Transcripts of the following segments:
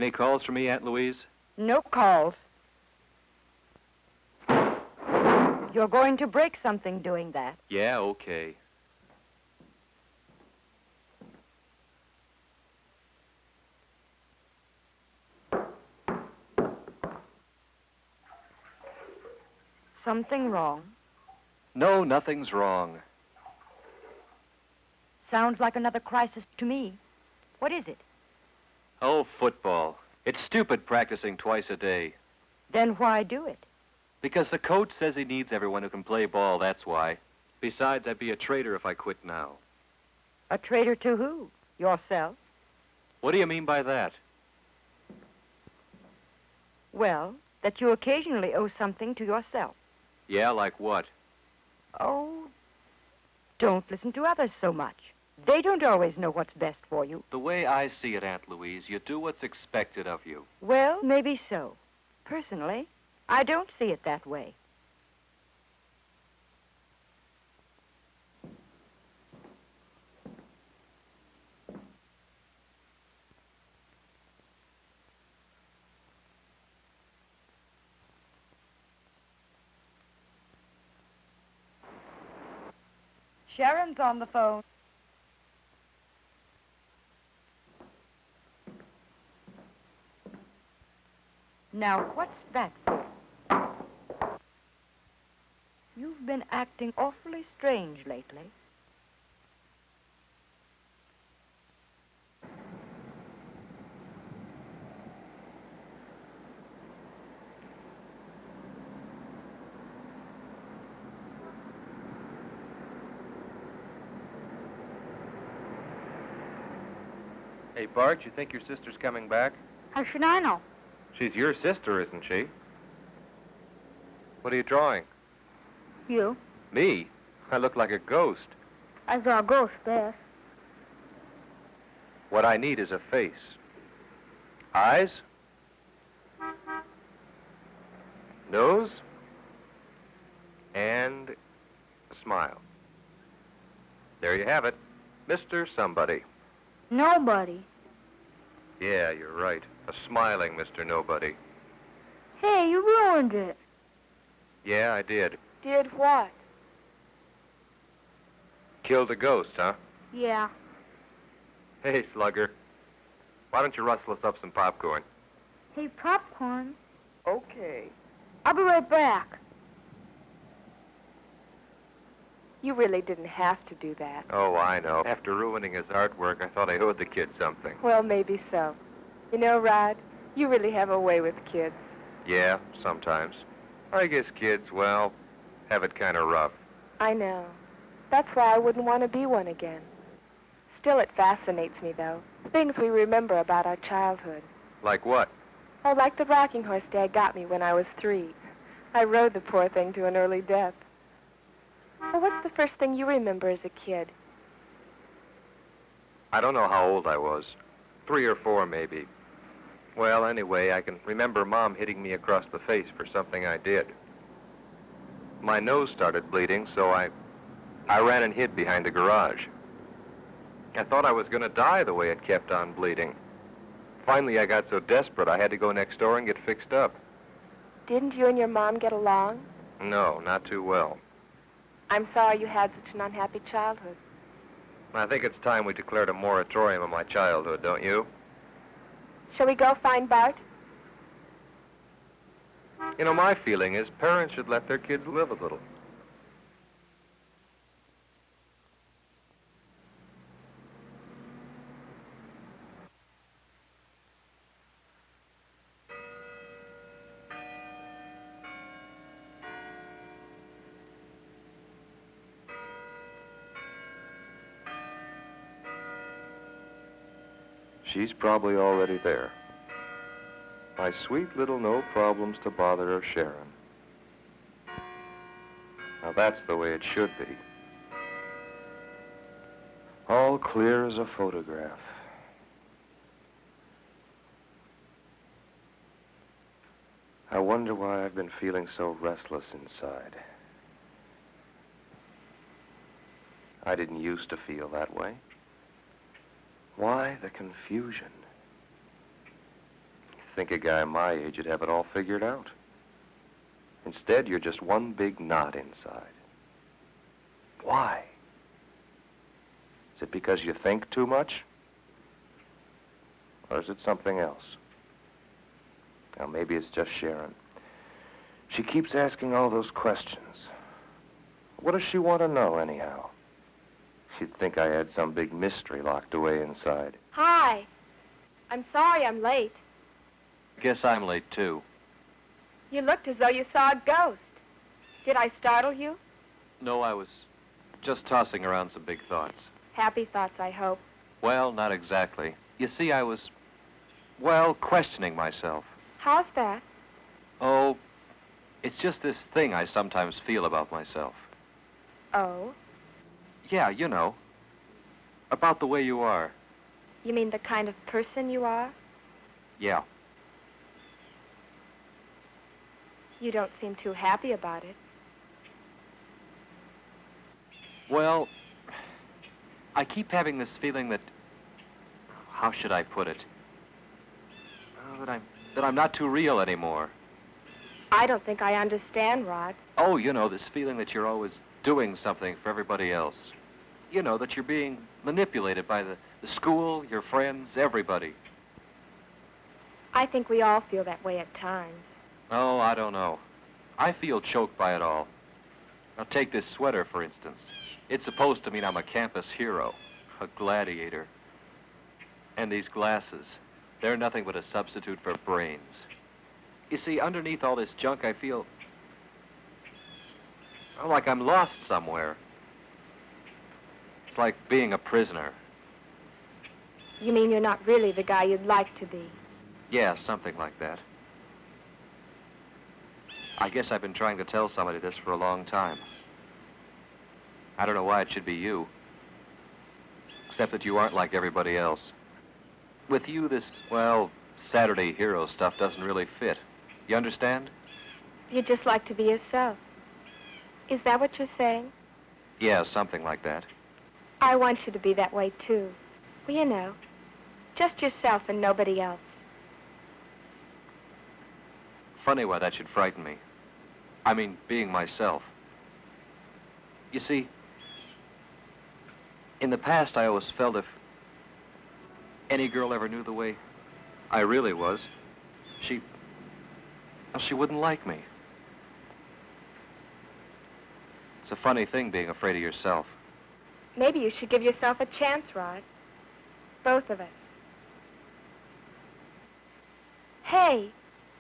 Any calls from me, Aunt Louise? No calls. You're going to break something doing that. Yeah, okay. Something wrong? No, nothing's wrong. Sounds like another crisis to me. What is it? Oh, football. It's stupid practicing twice a day. Then why do it? Because the coach says he needs everyone who can play ball, that's why. Besides, I'd be a traitor if I quit now. A traitor to who? Yourself? What do you mean by that? Well, that you occasionally owe something to yourself. Yeah, like what? Oh, don't listen to others so much. They don't always know what's best for you. The way I see it, Aunt Louise, you do what's expected of you. Well, maybe so. Personally, I don't see it that way. Sharon's on the phone. Now, what's that for? You've been acting awfully strange lately. Hey, Bart, you think your sister's coming back? How should I know? She's your sister, isn't she? What are you drawing? You. Me? I look like a ghost. I draw a ghost best. What I need is a face. Eyes? Nose? And a smile. There you have it. Mr. Somebody. Nobody. Yeah, you're right. A smiling Mr. Nobody. Hey, you ruined it. Yeah, I did. Did what? Killed a ghost, huh? Yeah. Hey, Slugger. Why don't you rustle us up some popcorn? Hey, popcorn. Okay. I'll be right back. You really didn't have to do that. Oh, I know. After ruining his artwork, I thought I owed the kid something. Well, maybe so. You know, Rod, you really have a way with kids. Yeah, sometimes. I guess kids, well, have it kind of rough. I know. That's why I wouldn't want to be one again. Still, it fascinates me, though. Things we remember about our childhood. Like what? Oh, like the rocking horse Dad got me when I was 3. I rode the poor thing to an early death. Well, what's the first thing you remember as a kid? I don't know how old I was. 3 or 4, maybe. Well, anyway, I can remember Mom hitting me across the face for something I did. My nose started bleeding, so I ran and hid behind the garage. I thought I was going to die the way it kept on bleeding. Finally, I got so desperate, I had to go next door and get fixed up. Didn't you and your mom get along? No, not too well. I'm sorry you had such an unhappy childhood. I think it's time we declared a moratorium on my childhood, don't you? Shall we go find Bart? You know, my feeling is parents should let their kids live a little. She's probably already there. My sweet little no problems to bother her Sharon. Now that's the way it should be. All clear as a photograph. I wonder why I've been feeling so restless inside. I didn't used to feel that way. Why the confusion? think a guy my age would have it all figured out. Instead, you're just one big knot inside. Why? Is it because you think too much? Or is it something else? Now, maybe it's just Sharon. She keeps asking all those questions. What does she want to know, anyhow? She'd think I had some big mystery locked away inside. Hi. I'm sorry I'm late. Guess I'm late, too. You looked as though you saw a ghost. Did I startle you? No, I was just tossing around some big thoughts. Happy thoughts, I hope. Well, not exactly. You see, I was, well, questioning myself. How's that? Oh, it's just this thing I sometimes feel about myself. Oh? Yeah, you know. About the way you are. You mean the kind of person you are? Yeah. You don't seem too happy about it. Well, I keep having this feeling that, how should I put it? That I'm not too real anymore. I don't think I understand, Rod. Oh, you know, this feeling that you're always doing something for everybody else. You know, that you're being manipulated by the school, your friends, everybody. I think we all feel that way at times. Oh, I don't know. I feel choked by it all. Now, take this sweater, for instance. It's supposed to mean I'm a campus hero, a gladiator. And these glasses, they're nothing but a substitute for brains. You see, underneath all this junk, I feel like I'm lost somewhere. It's like being a prisoner. You mean you're not really the guy you'd like to be? Yeah, something like that. I guess I've been trying to tell somebody this for a long time. I don't know why it should be you. Except that you aren't like everybody else. With you, this, well, Saturday hero stuff doesn't really fit. You understand? You'd just like to be yourself. Is that what you're saying? Yeah, something like that. I want you to be that way, too. Well, you know, just yourself and nobody else. Funny why that should frighten me. I mean, being myself. You see, in the past, I always felt if any girl ever knew the way I really was, she wouldn't like me. It's a funny thing being afraid of yourself. Maybe you should give yourself a chance, Rod. Both of us. Hey,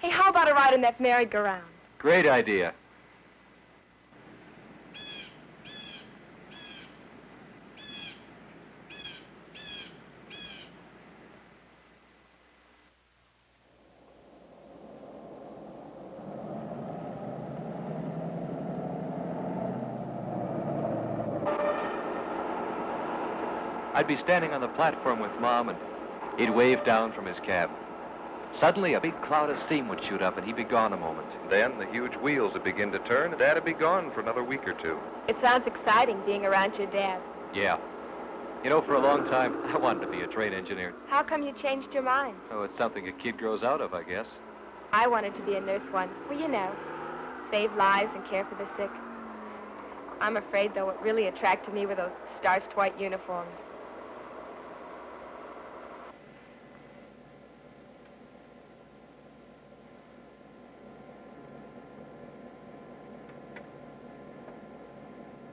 how about a ride in that merry-go-round? Great idea. I'd be standing on the platform with Mom, and he'd wave down from his cab. Suddenly, a big cloud of steam would shoot up, and he'd be gone a moment. Then the huge wheels would begin to turn, and Dad'd be gone for another week or two. It sounds exciting being around your dad. Yeah. You know, for a long time, I wanted to be a train engineer. How come you changed your mind? Oh, it's something a kid grows out of, I guess. I wanted to be a nurse once. Well, you know, save lives and care for the sick. I'm afraid, though, what really attracted me were those starched white uniforms.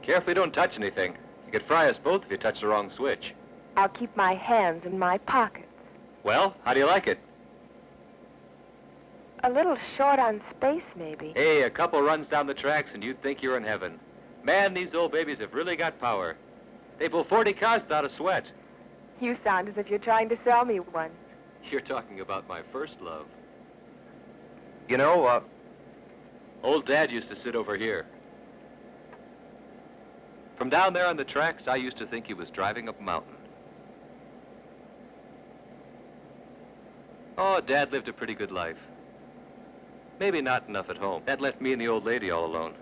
Carefully don't touch anything. You could fry us both if you touch the wrong switch. I'll keep my hands in my pockets. Well, how do you like it? A little short on space, maybe. Hey, a couple runs down the tracks and you'd think you're in heaven. Man, these old babies have really got power. They pull 40 cars without a sweat. You sound as if you're trying to sell me one. You're talking about my first love. You know, old Dad used to sit over here. From down there on the tracks, I used to think he was driving up a mountain. Oh, Dad lived a pretty good life. Maybe not enough at home. That left me and the old lady all alone.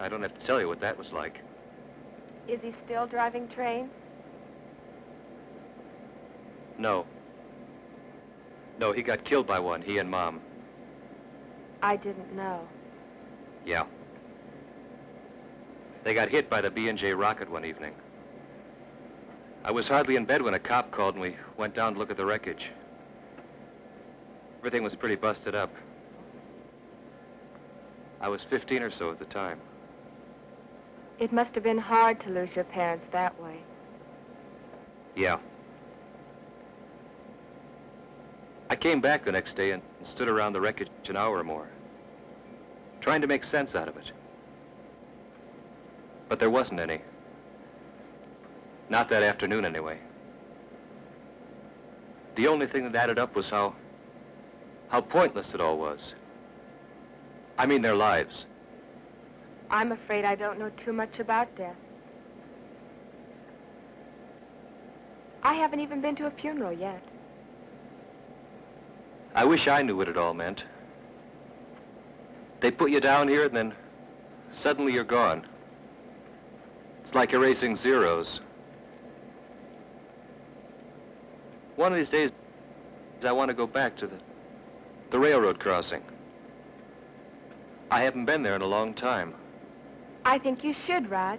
I don't have to tell you what that was like. Is he still driving trains? No. No, he got killed by one, he and Mom. I didn't know. Yeah. They got hit by the B&J rocket one evening. I was hardly in bed when a cop called and we went down to look at the wreckage. Everything was pretty busted up. I was 15 or so at the time. It must have been hard to lose your parents that way. Yeah. I came back the next day and stood around the wreckage an hour or more, trying to make sense out of it. But there wasn't any. Not that afternoon, anyway. The only thing that added up was how pointless it all was. I mean, their lives. I'm afraid I don't know too much about death. I haven't even been to a funeral yet. I wish I knew what it all meant. They put you down here and then suddenly you're gone. It's like erasing zeros. One of these days, I want to go back to the railroad crossing. I haven't been there in a long time. I think you should, Rod.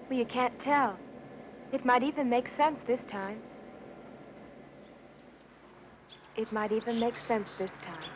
Well, you can't tell. It might even make sense this time. It might even make sense this time.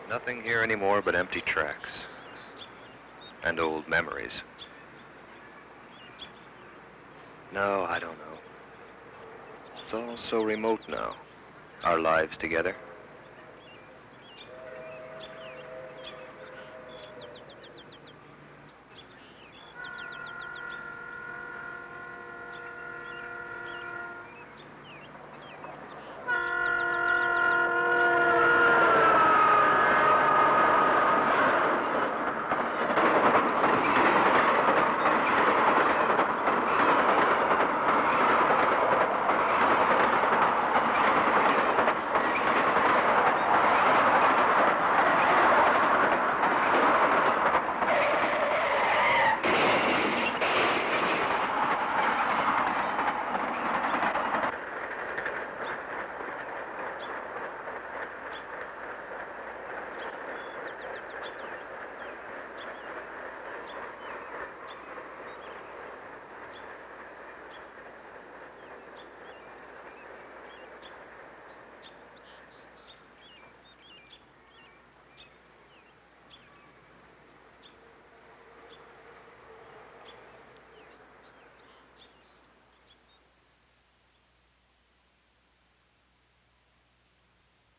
Nothing here anymore but empty tracks and old memories. No, I don't know. It's all so remote now, our lives together.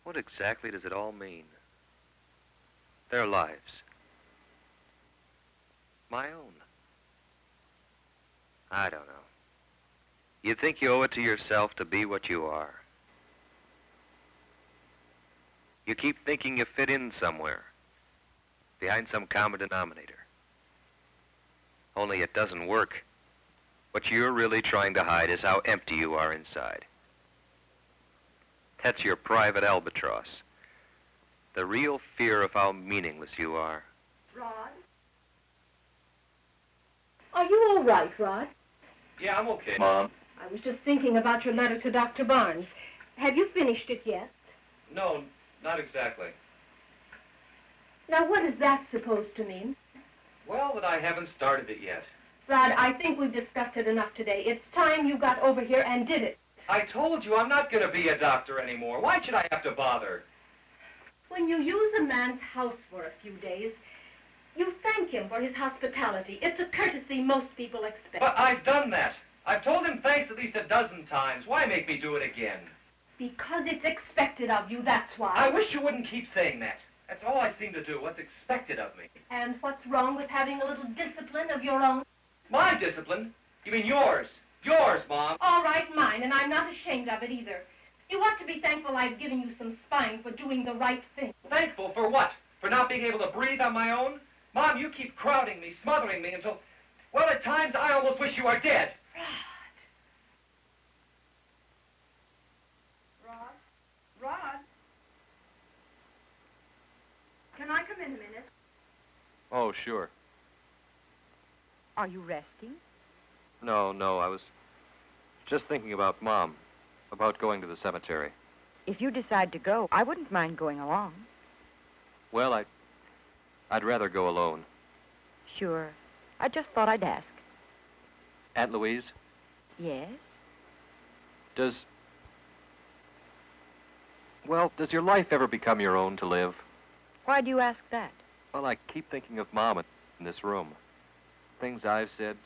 What exactly does it all mean? Their lives. My own. I don't know. You think you owe it to yourself to be what you are. You keep thinking you fit in somewhere, behind some common denominator. Only it doesn't work. What you're really trying to hide is how empty you are inside. That's your private albatross. The real fear of how meaningless you are. Rod? Are you all right, Rod? Yeah, I'm okay, Mom. I was just thinking about your letter to Dr. Barnes. Have you finished it yet? No, not exactly. Now, what is that supposed to mean? Well, that I haven't started it yet. Rod, I think we've discussed it enough today. It's time you got over here and did it. I told you I'm not going to be a doctor anymore. Why should I have to bother? When you use a man's house for a few days, you thank him for his hospitality. It's a courtesy most people expect. But I've done that. I've told him thanks at least a dozen times. Why make me do it again? Because it's expected of you, that's why. I wish you wouldn't keep saying that. That's all I seem to do, what's expected of me. And what's wrong with having a little discipline of your own? My discipline? You mean yours? Yours, Mom. All right, mine, and I'm not ashamed of it either. You ought to be thankful I've given you some spine for doing the right thing. Thankful for what? For not being able to breathe on my own? Mom, you keep crowding me, smothering me until, well, at times I almost wish you were dead. Rod? Can I come in a minute? Oh, sure. Are you resting? No, I was just thinking about Mom, about going to the cemetery. If you decide to go, I wouldn't mind going along. Well, I'd rather go alone. Sure. I just thought I'd ask. Aunt Louise, Yes? does your life ever become your own to live? Why do you ask that? Well, I keep thinking of Mom in this room. Things I've said,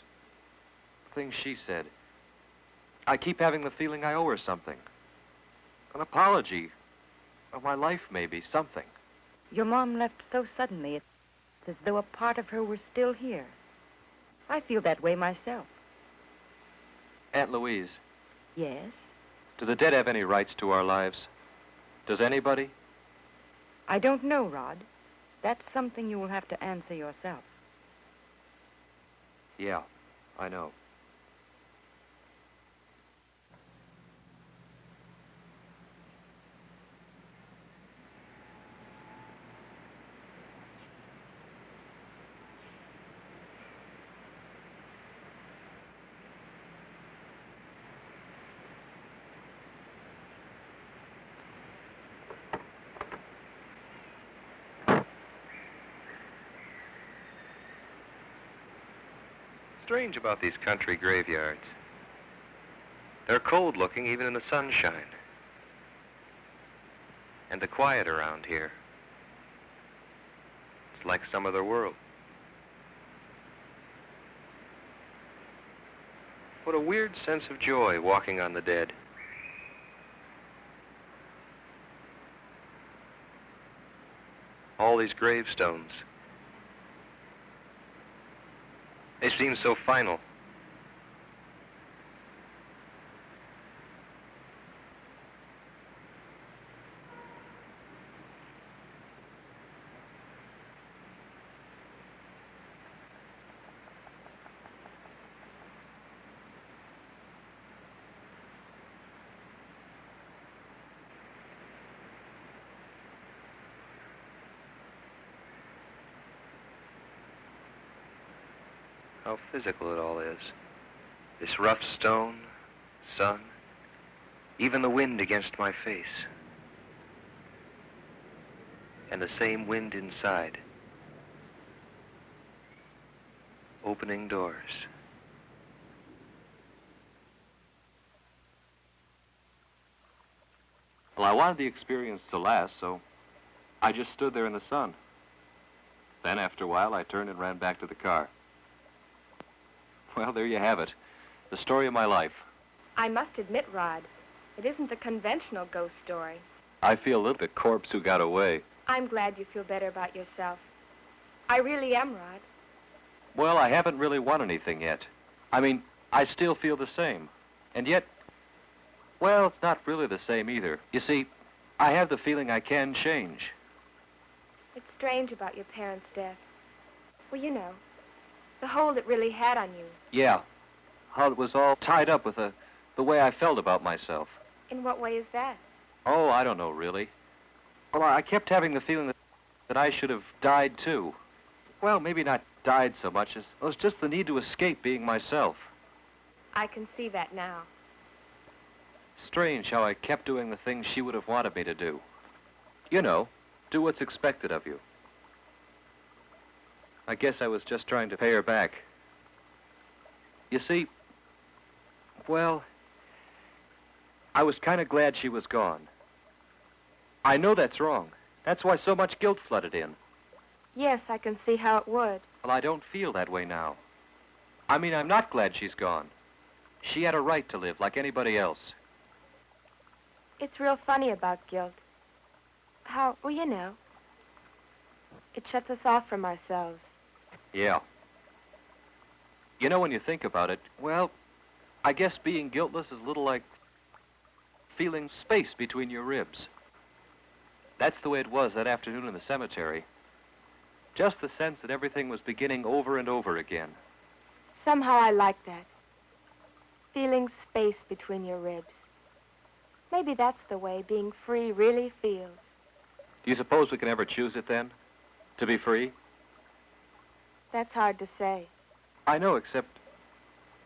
things she said. I keep having the feeling I owe her something. An apology. Of my life, maybe. Something. Your mom left so suddenly, it's as though a part of her were still here. I feel that way myself. Aunt Louise, Yes? do the dead have any rights to our lives? Does anybody? I don't know, Rod. That's something you will have to answer yourself. Yeah, I know. Strange about these country graveyards. They're cold looking even in the sunshine. And the quiet around here. It's like some other world. What a weird sense of joy walking on the dead. All these gravestones. They seem so final. How physical it all is. This rough stone, sun, even the wind against my face. And the same wind inside. Opening doors. Well, I wanted the experience to last, so I just stood there in the sun. Then, after a while, I turned and ran back to the car. Well, there you have it. The story of my life. I must admit, Rod, it isn't the conventional ghost story. I feel a little bit corpse who got away. I'm glad you feel better about yourself. I really am, Rod. Well, I haven't really won anything yet. I mean, I still feel the same. And yet, well, it's not really the same either. You see, I have the feeling I can change. It's strange about your parents' death. Well, you know, the hold it really had on you. Yeah, how it was all tied up with the way I felt about myself. In what way is that? Oh, I don't know, really. Well, I kept having the feeling that I should have died, too. Well, maybe not died so much as it was just the need to escape being myself. I can see that now. Strange how I kept doing the things she would have wanted me to do. You know, do what's expected of you. I guess I was just trying to pay her back. You see, well, I was kind of glad she was gone. I know that's wrong. That's why so much guilt flooded in. Yes, I can see how it would. Well, I don't feel that way now. I mean, I'm not glad she's gone. She had a right to live like anybody else. It's real funny about guilt. How, well, you know, it shuts us off from ourselves. Yeah. You know, when you think about it, well, I guess being guiltless is a little like feeling space between your ribs. That's the way it was that afternoon in the cemetery. Just the sense that everything was beginning over and over again. Somehow I like that. Feeling space between your ribs. Maybe that's the way being free really feels. Do you suppose we can ever choose it then? To be free? That's hard to say. I know, except,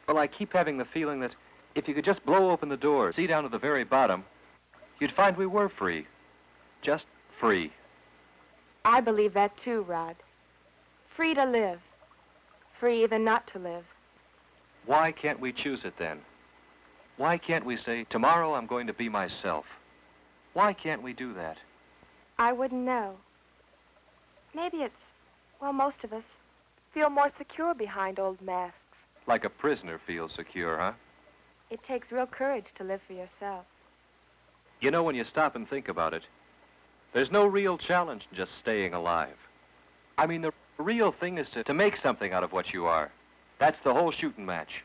well, I keep having the feeling that if you could just blow open the door, see down to the very bottom, you'd find we were free. Just free. I believe that too, Rod. Free to live. Free even not to live. Why can't we choose it then? Why can't we say, tomorrow I'm going to be myself? Why can't we do that? I wouldn't know. Maybe it's, well, most of us feel more secure behind old masks. Like a prisoner feels secure, huh? It takes real courage to live for yourself. You know, when you stop and think about it, there's no real challenge in just staying alive. I mean, the real thing is to make something out of what you are. That's the whole shooting match.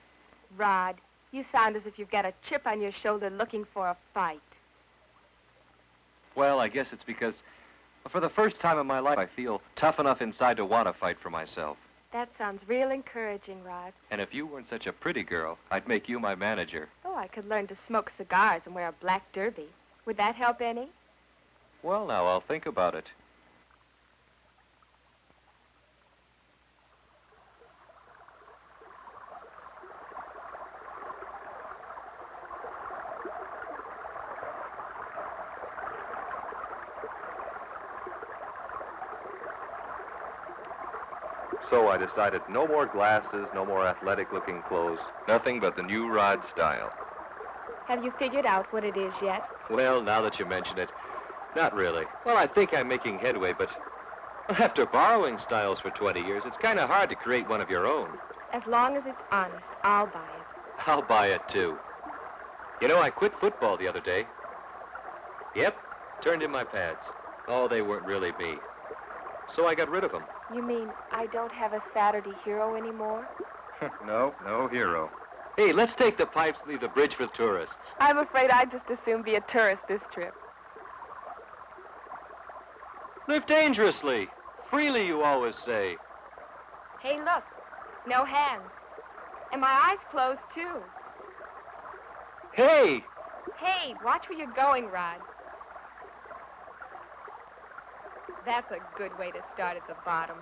Rod, you sound as if you've got a chip on your shoulder looking for a fight. Well, I guess it's because for the first time in my life, I feel tough enough inside to want to fight for myself. That sounds real encouraging, Rod. And if you weren't such a pretty girl, I'd make you my manager. Oh, I could learn to smoke cigars and wear a black derby. Would that help any? Well, now, I'll think about it. So I decided no more glasses, no more athletic-looking clothes, nothing but the new Rod style. Have you figured out what it is yet? Well, now that you mention it, not really. Well, I think I'm making headway, but after borrowing styles for 20 years, it's kind of hard to create one of your own. As long as it's honest, I'll buy it. I'll buy it, too. You know, I quit football the other day. Yep, turned in my pads. Oh, they weren't really me. So I got rid of them. You mean I don't have a Saturday hero anymore? No hero. Hey, let's take the pipes and leave the bridge for tourists. I'm afraid I'd just as soon be a tourist this trip. Live dangerously. Freely, you always say. Hey, look. No hands. And my eyes closed, too. Hey! Hey, watch where you're going, Rod. That's a good way to start at the bottom.